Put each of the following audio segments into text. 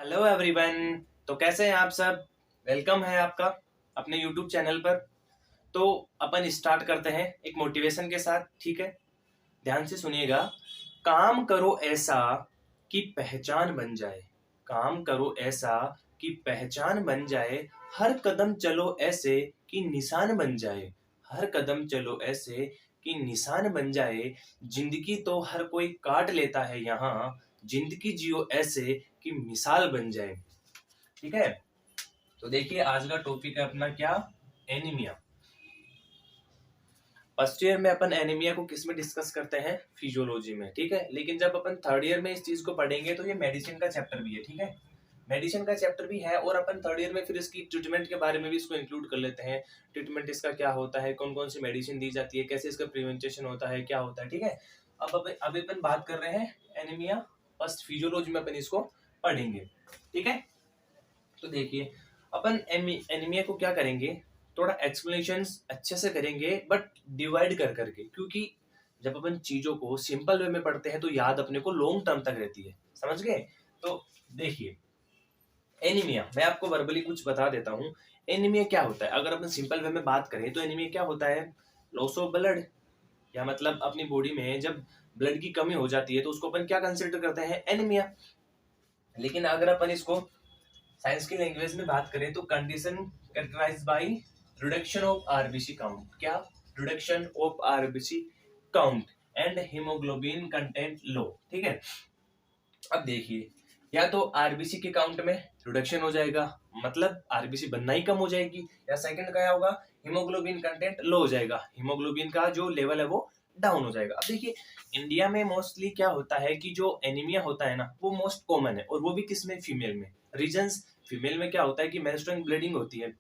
Hello everyone. तो कैसे हैं आप सब। वेलकम है आपका अपने यूट्यूब चैनल पर। तो अपन स्टार्ट करते हैं एक मोटिवेशन के साथ, ठीक है। ध्यान से सुनिएगा। काम करो ऐसा कि पहचान बन जाए। काम करो ऐसा कि पहचान बन जाए। हर कदम चलो ऐसे कि निशान बन जाए। हर कदम चलो ऐसे कि निशान बन जाए। जिंदगी तो हर कोई काट लेता है यहाँ। जिंदगी जियो ऐसे कि मिसाल बन जाए। ठीक है। तो देखिए आज का टॉपिक है अपना क्या, एनीमिया। फर्स्ट ईयर में अपन एनीमिया को किस में डिस्कस करते हैं, फिजियोलॉजी में, ठीक है। लेकिन जब अपन थर्ड ईयर में इस चीज को पढ़ेंगे तो ये मेडिसिन का चैप्टर भी है, ठीक है। मेडिसिन का चैप्टर भी है और अपन थर्ड ईयर में फिर इसकी ट्रीटमेंट के बारे में भी इसको इंक्लूड कर लेते हैं। ट्रीटमेंट इसका क्या होता है, कौन कौन सी मेडिसिन दी जाती है, कैसे इसका प्रिवेंटेशन होता है, क्या होता है, ठीक है। अब अभी अपन बात कर रहे हैं एनीमिया। फर्स्ट फिजियोलॉजी में अपन इसको पढ़ेंगे, ठीक है। तो देखिए अपन एनीमिया को क्या करेंगे, थोड़ा एक्सप्लेनेशन अच्छे से करेंगे बट डिवाइड कर करके, क्योंकि जब अपन चीजों को सिंपल वे में पढ़ते हैं तो याद अपने को लॉन्ग टर्म तक रहती है, समझ गए। तो देखिए एनीमिया, मैं आपको वर्बली कुछ बता देता हूँ। एनीमिया क्या होता है, अगर अपन सिंपल वे में बात करें तो एनीमिया क्या होता है, लॉस ऑफ ब्लड, या मतलब अपनी बॉडी में जब ब्लड की कमी हो जाती है तो उसको अपन क्या कंसिडर करते हैं, एनीमिया। लेकिन अगर अपन इसको साइंस की लैंग्वेज में बात करें तो condition characterise by reduction of RBC count, क्या, reduction of RBC count and haemoglobin content low, ठीक है। अब देखिए या तो आरबीसी के काउंट में रिडक्शन हो जाएगा, मतलब आरबीसी बनना ही कम हो जाएगी, या सेकंड क्या होगा, हीमोग्लोबिन कंटेंट लो हो जाएगा, हीमोग्लोबिन का जो लेवल है वो डाउन हो जाएगा। अब देखिए इंडिया में मोस्टली क्या होता है कि जो एनीमिया होता है ना वो मोस्ट कॉमन है, और वो भी किसमें, फीमेल में। रीजंस, फीमेल में क्या होता है कि मेंस्ट्रुअल ब्लीडिंग होती है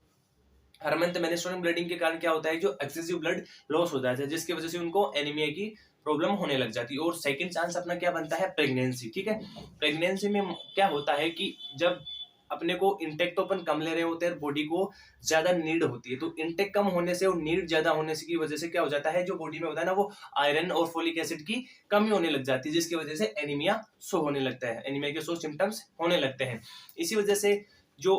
हर मंथ। मेंस्ट्रुअल ब्लीडिंग के कारण क्या होता है, जो एक्सेसिव ब्लड लॉस हो जाता है, जिसकी वजह से उनको एनीमिया की प्रॉब्लम होने लग जाती है। और सेकंड चांस अपना क्या बनता है, प्रेगनेंसी, ठीक है। प्रेगनेंसी में क्या होता है कि जब अपने को इंटेक तो अपन कम ले रहे होते हैं, बॉडी को ज्यादा नीड होती है, तो इंटेक कम होने से और नीड ज्यादा होने से की वजह से क्या हो जाता है, जो बॉडी में होता है ना वो आयरन और फोलिक एसिड की कमी होने लग जाती है, जिसकी वजह से एनीमिया शो होने लगता है, एनीमिया के शो सिम्टम्स होने लगते हैं। इसी वजह से जो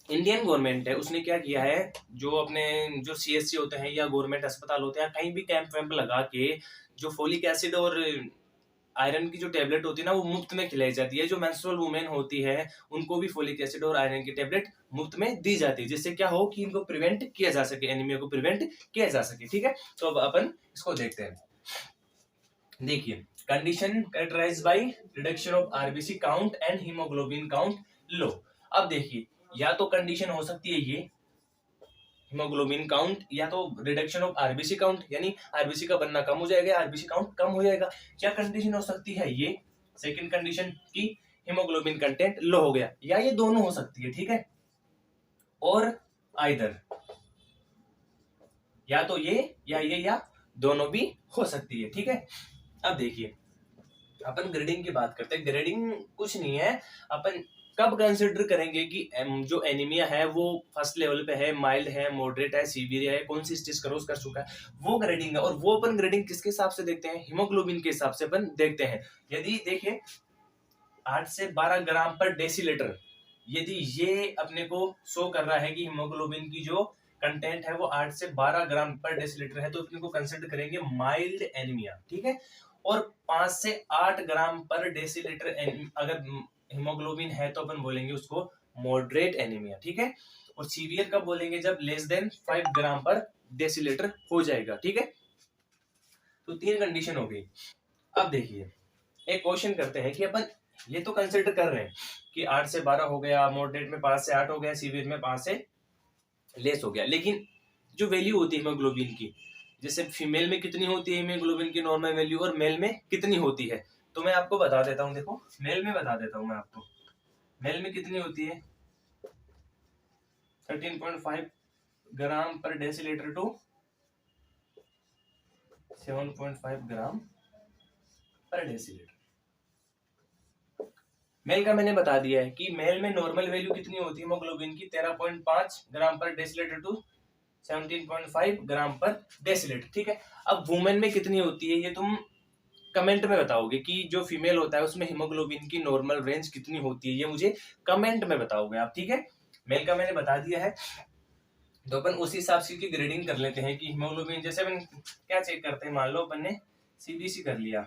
इंडियन गवर्नमेंट है उसने क्या किया है, जो अपने जो सीएससी होते हैं या गवर्नमेंट अस्पताल होते हैं, कहीं भी कैंप वैम्प लगा के जो फोलिक एसिड और आयरन की जो टेबलेट होती है ना वो मुफ्त में खिलाई जाती है। जो मेंस्ट्रुअल वुमेन होती है उनको भी फोलिक एसिड और आयरन की टेबलेट मुफ्त में दी जाती है, जिससे क्या हो कि इनको प्रिवेंट किया जा सके, एनीमिया को प्रिवेंट किया जा सके, ठीक है। तो अब अपन इसको देखते हैं। देखिए condition characterised by reduction of RBC count and haemoglobin count low. अब देखिए या तो कंडीशन हो सकती है ये हीमोग्लोबिन काउंट, या तो रिडक्शन ऑफ आरबीसी काउंट, यानी आरबीसी का बनना कम हो जाएगा, आरबीसी काउंट कम हो जाएगा। क्या कंडीशन हो सकती है ये सेकंड कंडीशन की हीमोग्लोबिन कंटेंट लो हो गया, या ये दोनों हो सकती है, ठीक है। और आइदर या तो ये या दोनों भी हो सकती है, ठीक है। अब देखिए अपन ग्रेडिंग की बात करते हैं। ग्रेडिंग कुछ नहीं है, अपन कब कंसिडर करेंगे कि जो एनीमिया है वो फर्स्ट लेवल पे है, माइल्ड है, मॉडरेट है, सीवियर है, कौन सी स्टेज क्रॉस कर चुका है, वो ग्रेडिंग है। और वो अपन ग्रेडिंग किसके हिसाब से देखते हैं, हीमोग्लोबिन के हिसाब से अपन देखते हैं। यदि देखिए 8 से 12 ग्राम पर डेसीलीटर, यदि ये अपने को शो कर रहा है कि हीमोग्लोबिन की जो कंटेंट है वो 8 से 12 ग्राम पर डेसीलीटर है, तो अपने को कंसिडर करेंगे माइल्ड एनीमिया, ठीक है। और 5 से 8 ग्राम पर डेसीलीटर अगर हीमोग्लोबिन है तो अपन बोलेंगे उसको मॉडरेट एनीमिया, ठीक है। और सीवियर कब बोलेंगे, जब लेस देन 5 ग्राम पर डेसीलीटर हो जाएगा, ठीक है। तो तीन कंडीशन हो गई। अब देखिए एक क्वेश्चन करते हैं कि अपन ये तो कंसिडर कर रहे हैं कि 8 से 12 हो गया, मॉडरेट में 5 से 8 हो गया, सीवियर में 5 से लेस हो गया, लेकिन जो वैल्यू होती है हीमोग्लोबिन की, जैसे फीमेल में कितनी होती है हीमोग्लोबिन की नॉर्मल वैल्यू और मेल में कितनी होती है, तो मैं आपको बता देता हूँ। देखो मेल में बता देता हूँ मैं आपको, मेल में कितनी होती है 13.5 ग्राम पर डेसीलीटर टू 7.5 ग्राम पर डेसीलीटर। मेल का मैंने बता दिया है कि मेल में नॉर्मल वैल्यू कितनी होती है हीमोग्लोबिन की, 13.5 ग्राम पर डेसीलीटर टू 17.5 ग्राम पर डेसीलीटर, ठीक है। अब वुमेन में कितनी होती है ये तुम कमेंट में बताओगे कि जो फीमेल होता है उसमें हीमोग्लोबिन की नॉर्मल रेंज कितनी होती है, ये मुझे कमेंट में बताओगे आप, ठीक है। मेल का मैंने बता दिया है, तो अपन उसी हिसाब से की ग्रेडिंग कर लेते हैं कि हीमोग्लोबिन, जैसे अपन क्या चेक करते हैं, मान लो अपन ने सीबीसी कर लिया,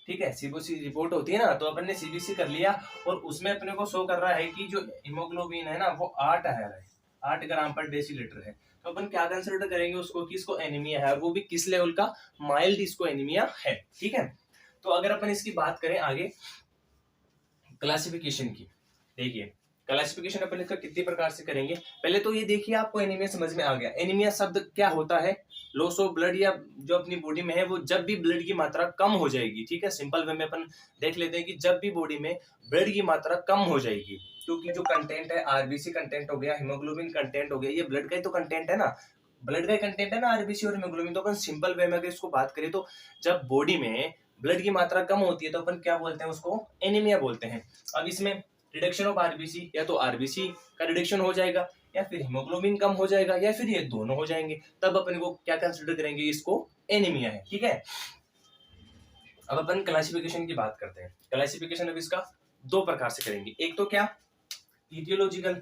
ठीक है, सीबीसी रिपोर्ट होती है ना, तो अपन ने सीबीसी कर लिया और उसमें अपने को शो कर रहा है कि जो हीमोग्लोबिन है ना वो 8 ग्राम पर डेसीलीटर है। तो अपन क्या कंसिडर करेंगे उसको कि इसको एनीमिया है, और वो भी किस लेवल का, माइल्ड इसको एनीमिया है, ठीक है। तो अगर अपन इसकी बात करें आगे क्लासिफिकेशन की, देखिए क्लासिफिकेशन अपन इसका कितनी प्रकार से करेंगे। पहले तो ये देखिए आपको एनीमिया समझ में आ गया। एनीमिया शब्द क्या होता है, लॉस ऑफ ब्लड, या जो अपनी बॉडी में है वो जब भी ब्लड की मात्रा कम हो जाएगी, ठीक है। सिंपल वे में अपन देख लेते हैं कि जब भी बॉडी में ब्लड की मात्रा कम हो जाएगी, क्योंकि जो कंटेंट है आरबीसी कंटेंट हो गया, हीमोग्लोबिन कंटेंट हो गया, ये ब्लड का ही तो कंटेंट है ना, ब्लड का कंटेंट है ना आरबीसी और हीमोग्लोबिन। तो अपन सिंपल वे में अगर इसको बात करें तो जब बॉडी में ब्लड की मात्रा कम होती है तो अपन क्या बोलते हैं, उसको एनीमिया बोलते हैं। अब इसमें रिडक्शन ऑफ आरबीसी, या तो आरबीसी का रिडक्शन हो जाएगा या फिर हीमोग्लोबिन कम हो जाएगा या फिर ये दोनों हो जाएंगे, तब अपन को क्या कंसिडर करेंगे, इसको एनीमिया है, ठीक है। अब अपन क्लासिफिकेशन की बात करते हैं। क्लासिफिकेशन अब इसका दो प्रकार से करेंगे, एक तो क्या, इटियोलॉजिकल।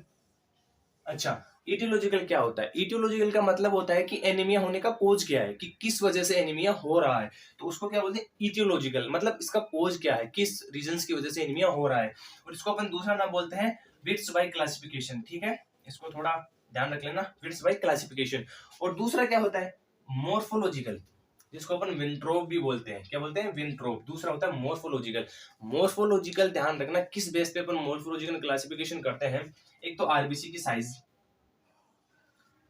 अच्छा, इटियोलॉजिकल क्या होता है, इटियोलॉजिकल का मतलब होता है कि एनीमिया होने का कोज क्या है, कि किस वजह से एनीमिया हो रहा है, तो उसको क्या बोलते हैं, इटियोलॉजिकल, मतलब इसका कोज क्या है, किस रीजंस की वजह से एनीमिया हो रहा है। और इसको अपन दूसरा नाम बोलते हैं विट्स बाय क्लासिफिकेशन, ठीक है, इसको थोड़ा ध्यान रख लेना, विट्स बाय क्लासिफिकेशन। और दूसरा क्या होता है, मोर्फोलॉजिकल, जिसको अपन विंट्रोप भी बोलते हैं, क्या बोलते हैं, विंट्रोप। दूसरा होता है मोर्फोलॉजिकल। मोर्फोलॉजिकल ध्यान रखना किस बेस पे अपन मोर्फोलॉजिकल क्लासिफिकेशन करते हैं, एक तो आरबीसी की साइज,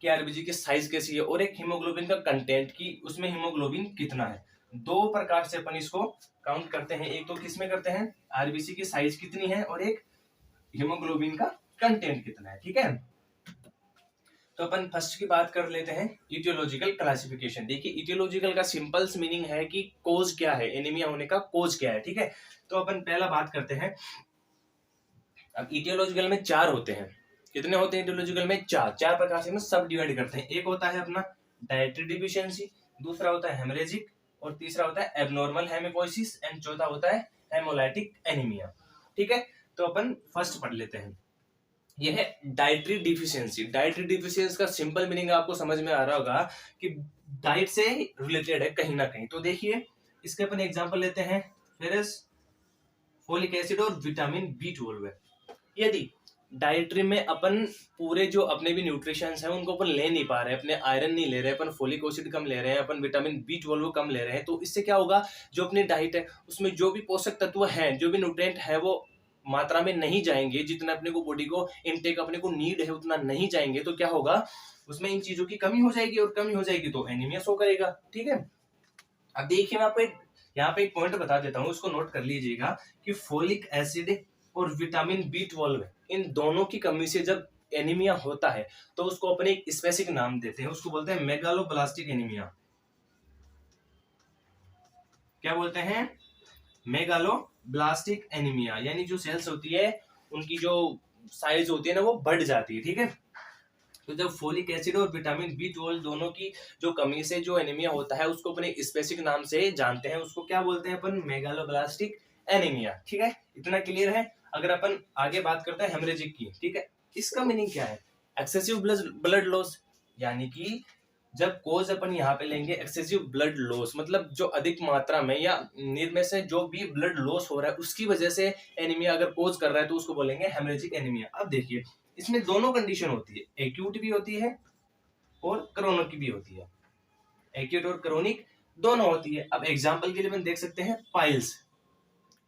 कि आरबीसी की साइज कैसी है, और एक हीमोग्लोबिन का कंटेंट की उसमें हीमोग्लोबिन कितना है। दो प्रकार से अपन इसको काउंट करते हैं, एक तो किसमें करते हैं, आरबीसी की साइज कितनी है, और एक हीमोग्लोबिन का कंटेंट कितना है, ठीक है। तो अपन फर्स्ट की बात कर लेते हैं, इटियोलॉजिकल क्लासिफिकेशन। देखिए इटियोलॉजिकल का सिंपल मीनिंग है कि कोज क्या है, एनीमिया होने का कोज क्या है, ठीक है। तो अपन पहला बात करते हैं। अब इटियोलॉजिकल में 4 होते हैं, कितने होते हैं इटियोलॉजिकल में, 4 प्रकार से हम सब डिवाइड करते हैं। एक होता है अपना डाइटरी डिफिशियंसी, दूसरा होता है हेमरेजिक, और तीसरा होता है एबनॉर्मल हेमिपोइसिस, एंड चौथा होता है हेमोलाइटिक एनीमिया, ठीक है। तो अपन फर्स्ट पढ़ लेते हैं, यह है डाइटरी डिफिशियंसी। डाइटरी डिफिशियंसी का सिंपल मीनिंग आपको समझ में आ रहा होगा कि डाइट से रिलेटेड है कहीं ना कहीं। तो देखिए इसके अपन एग्जांपल लेते हैं, फेरस, फोलिक एसिड और विटामिन B12 है। यदि डाइटरी में अपन पूरे जो अपने भी न्यूट्रिशंस हैं उनको अपन ले नहीं पा रहे हैं, अपने आयरन नहीं ले रहे हैं, अपन फोलिक एसिड कम ले रहे हैं, अपन विटामिन B12 कम ले रहे हैं, तो इससे क्या होगा, जो अपनी डाइट है उसमें जो भी पोषक तत्व हैं, जो भी न्यूट्रिएंट है वो मात्रा में नहीं जाएंगे, जितना अपने को बॉडी को इनटेक अपने को नीड है उतना नहीं जाएंगे, तो क्या होगा, उसमें इन चीजों की कमी हो जाएगी, और कमी हो जाएगी तो एनीमिया शो करेगा, ठीक है। अब देखिए मैं आपको यहाँ पे एक पॉइंट बता देता हूँ, उसको नोट कर लीजिएगा कि फोलिक एसिड और विटामिन B12 इन दोनों की कमी से जब एनीमिया होता है तो उसको अपने एक स्पेसिफिक नाम देते हैं, उसको बोलते हैं मेगालोब्लास्टिक एनीमिया। क्या बोलते हैं, मेगालोब्लास्टिक एनीमिया, यानी जो सेल्स होती है उनकी जो साइज होती है ना वो बढ़ जाती है, ठीक है। तो जब फोलिक एसिड और विटामिन B12 दोनों की जो कमी से जो एनीमिया होता है उसको अपने स्पेसिफिक नाम से जानते हैं, उसको क्या बोलते हैं अपन, मेगालोब्लास्टिक एनीमिया, ठीक है। इतना क्लियर है। अगर अपन आगे बात करते हैं हेमरेजिक की, ठीक है, इसका मीनिंग क्या है, एक्सेसिव ब्लड लॉस, यानी कि जब कोज अपन यहाँ पे लेंगे एक्सेसिव ब्लड लॉस, मतलब जो अधिक मात्रा में या नीर में से जो भी ब्लड लॉस हो रहा है उसकी वजह से एनीमिया अगर कोज कर रहा है तो उसको बोलेंगे हेमरेजिक एनीमिया। अब देखिए इसमें दोनों कंडीशन होती है, एक्यूट भी होती है और क्रोनिक भी होती है, एक्यूट और क्रोनिक दोनों होती है। अब एग्जांपल के लिए अपन देख सकते हैं पाइल्स,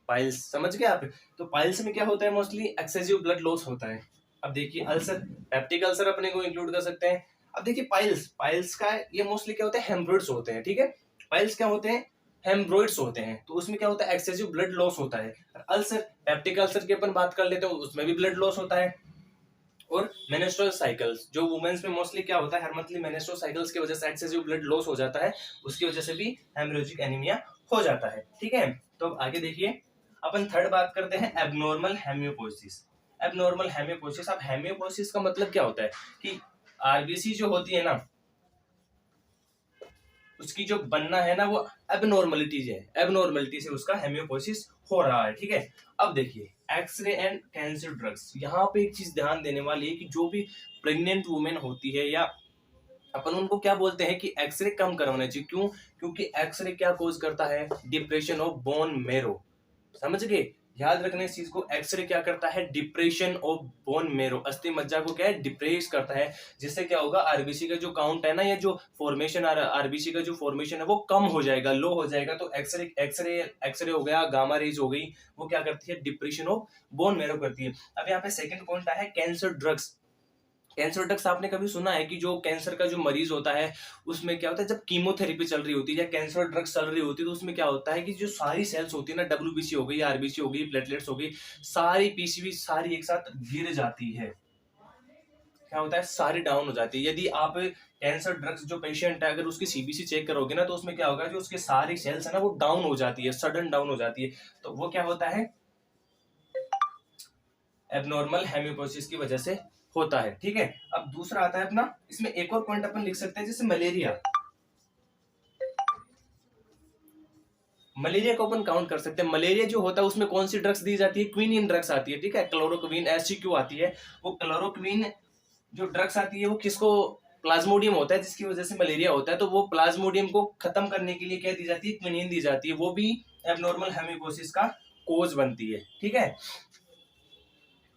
पाइल्स समझ गए आप, तो पाइल्स में क्या होता है, मोस्टली एक्सेसिव ब्लड लॉस होता है। अब देखिए अल्सर, पेप्टिक अल्सर अपने को इंक्लूड कर सकते हैं। अब देखिए पाइल्स का ये मोस्टली क्या होता है, हेमरोइड्स होते हैं, ठीक है। पाइल्स क्या होते हैं, हेमरोइड्स होते हैं, तो उसमें क्या होता है, एक्सेसिव ब्लड लॉस होता है। अल्सर, पेप्टिक अल्सर की अपन बात कर लेते हैं, उसमें भी ब्लड लॉस होता है। और मेनेस्ट्रुअल साइकिल्स, जो वुमेन्स में मोस्टली क्या होता है, हर मंथली मेनेस्ट्रुअल साइकिल्स की वजह से एक्सेसिव ब्लड लॉस हो जाता है, उसकी वजह से भी हेमरेजिक एनीमिया हो जाता है, ठीक है। तो अब आगे देखिए अपन थर्ड बात करते हैं, एबनॉर्मल हेमियोपोइसिस। एबनॉर्मल हेमियोपोइसिस, अब हेमियोपोइसिस का मतलब क्या होता है कि आरबीसी जो होती है ना, उसकी जो बनना है ना वो एबनॉर्मलिटीज है, एबनॉर्मलिटी से उसका हेमियोपोसिस हो रहा है, ठीक है। अब देखिए एक्सरे एंड कैंसर ड्रग्स, यहाँ पे एक चीज ध्यान देने वाली है कि जो भी प्रेग्नेंट वुमेन होती है या अपन उनको क्या बोलते हैं कि एक्सरे कम करवाना चाहिए, क्यों? क्योंकि एक्सरे क्या कोज करता है? डिप्रेशन ऑफ बोन मेरो, समझ गए? याद रखने इस चीज को, एक्सरे क्या करता है? डिप्रेशन ऑफ बोन मेरो, अस्थि मज्जा को क्या है? डिप्रेस करता है, जिससे क्या होगा? आरबीसी का जो काउंट है ना, या जो फॉर्मेशन आरबीसी का जो फॉर्मेशन है वो कम हो जाएगा, लो हो जाएगा। तो एक्सरे एक्सरे एक्सरे हो गया, गामा रेज हो गई, वो क्या करती है? डिप्रेशन ऑफ बोन मेरो करती है। अब यहाँ पे सेकंड पॉइंट है कैंसर ड्रग्स। कैंसर ड्रग्स आपने कभी सुना है कि जो कैंसर का जो मरीज होता है उसमें क्या होता है, जब कीमोथेरेपी चल रही होती है या कैंसर ड्रग्स चल रही होती है, तो उसमें क्या होता है कि जो सारी सेल्स होती है ना, डब्ल्यूबीसी हो गई, आरबीसी हो गई, प्लेटलेट्स हो गई, सारी पीसीबी सारी एक साथ गिर जाती है। क्या होता है? सारी डाउन हो जाती है। यदि आप कैंसर ड्रग्स जो पेशेंट है, अगर उसकी सीबीसी चेक करोगे ना, तो उसमें क्या होगा, जो उसके सारी सेल्स है ना वो डाउन हो जाती है, सडन डाउन हो जाती है। तो वो क्या होता है? एबनॉर्मल हेमियोपोसिस की वजह से होता है, ठीक है। अब दूसरा आता है अपना, इसमें एक और पॉइंट अपन लिख सकते हैं, जैसे मलेरिया। मलेरिया को अपन काउंट कर सकते हैं। मलेरिया जो होता है उसमें कौन सी ड्रग्स दी जाती है? क्विनिन ड्रग्स आती है, ठीक है। क्लोरोक्विन एससीक्यू आती है। वो क्लोरोक्विन जो ड्रग्स आती है वो किसको? प्लाज्मोडियम होता है जिसकी वजह से मलेरिया होता है, तो वो प्लाज्मोडियम को खत्म करने के लिए क्या दी जाती है? क्विनिन दी जाती है, वो भी एबनॉर्मल हेमियोपोसिस का कोज बनती है, ठीक है।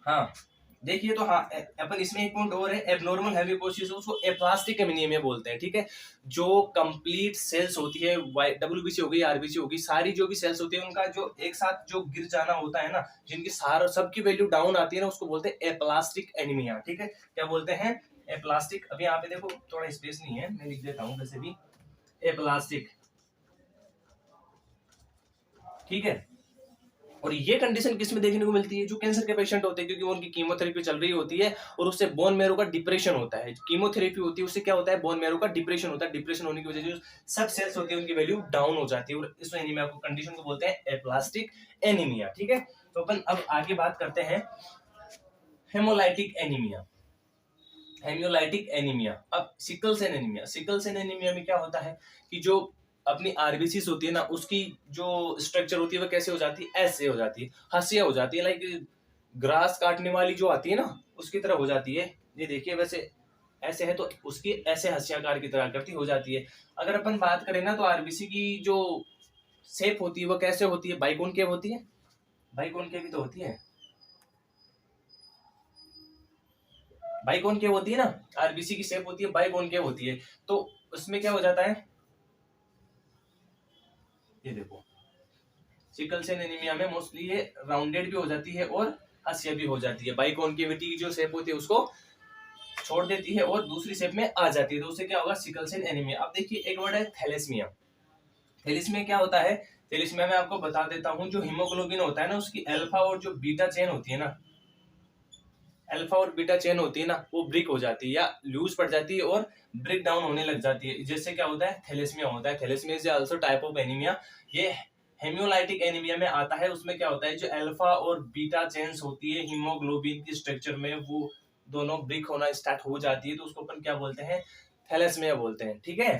हाँ देखिए, तो हाँ अपन इसमें एक पॉइंट और है, एबनॉर्मल हेमियोपोसिस उसको एप्लास्टिक एनीमिया बोलते हैं, ठीक है। जो कंप्लीट सेल्स होती है, डब्ल्यूबीसी हो गई, आरबीसी हो गई, सारी जो भी सेल्स होती है उनका जो एक साथ जो गिर जाना होता है ना, जिनकी सारा सबकी वैल्यू डाउन आती है ना, उसको बोलते हैं एप्लास्टिक एनीमिया, ठीक है। क्या बोलते हैं? एप्लास्टिक। अभी यहाँ पे देखो थोड़ा स्पेस नहीं है, मैं लिख देता हूँ वैसे भी, एप्लास्टिक, ठीक है। और ये कंडीशन किस में देखने को मिलती है? जो कैंसर के पेशेंट होते हैं, क्योंकि उनकी कीमोथेरेपी चल रही होती है और उससे बोन मेरो का डिप्रेशन होता है। कीमोथेरेपी होती है उससे क्या होता है? बोन मेरो का डिप्रेशन होता है। डिप्रेशन होने की वजह से जो सब सेल्स होती है उनकी वैल्यू डाउन हो जाती है, और इस एनीमिया को कंडीशन को बोलते हैं एप्लास्टिक एनीमिया, ठीक है। तो अपन अब आगे बात करते हैं हेमोलाइटिक एनीमिया। Haemolytic anaemia. अब sickle cell anaemia. Sickle cell anaemia में क्या होता है कि जो अपनी आरबीसीज होती है ना, उसकी जो स्ट्रक्चर होती है वो कैसे हो जाती है? ऐसे हो जाती है, हंसिया हो जाती है, लाइक ग्रास काटने वाली जो आती है ना उसकी तरह हो जाती है। ये देखिए, वैसे ऐसे है तो उसकी ऐसे हंसियाकार की तरह करती हो जाती है। अगर अपन बात करें ना, तो आरबीसी की जो शेप होती है वो कैसे होती है? बाइकॉनकेव होती है। बाइकॉनकेव भी तो होती है, बाइकॉनकेव होती है ना, आरबीसी की शेप होती है बाइकॉनकेव होती है। तो उसमें क्या हो जाता है? ये देखो, सिकल सेल एनीमिया में मोस्टली ये राउंडेड भी हो जाती है और हंसिया भी हो जाती है। बाइकॉनकेविटी की जो शेप होती है उसको छोड़ देती है और दूसरी शेप में आ जाती है, तो उससे क्या होगा? Sickle cell anaemia. अब देखिए एक वर्ड है थैलेसीमिया। थैलेसीमिया क्या होता है? थैलेसीमिया में आपको बता देता हूँ, जो हीमोग्लोबिन होता है ना, उसकी अल्फा और जो बीटा चेन होती है ना, अल्फा और बीटा चेन होती है ना, वो ब्रेक हो जाती है या लूज पड़ जाती है और ब्रेक डाउन होने लग जाती है, जिससे क्या होता है? थैलेसीमिया होता है। Thalassaemia is also type of anaemia. ये हेमियोलाइटिक एनीमिया में आता है। उसमें क्या होता है? जो अल्फा और बीटा चेन्स होती है हीमोग्लोबिन की स्ट्रक्चर में, वो दोनों ब्रेक होना स्टार्ट हो जाती है, तो उसको अपन क्या बोलते हैं? थैलेसीमिया बोलते हैं, ठीक है।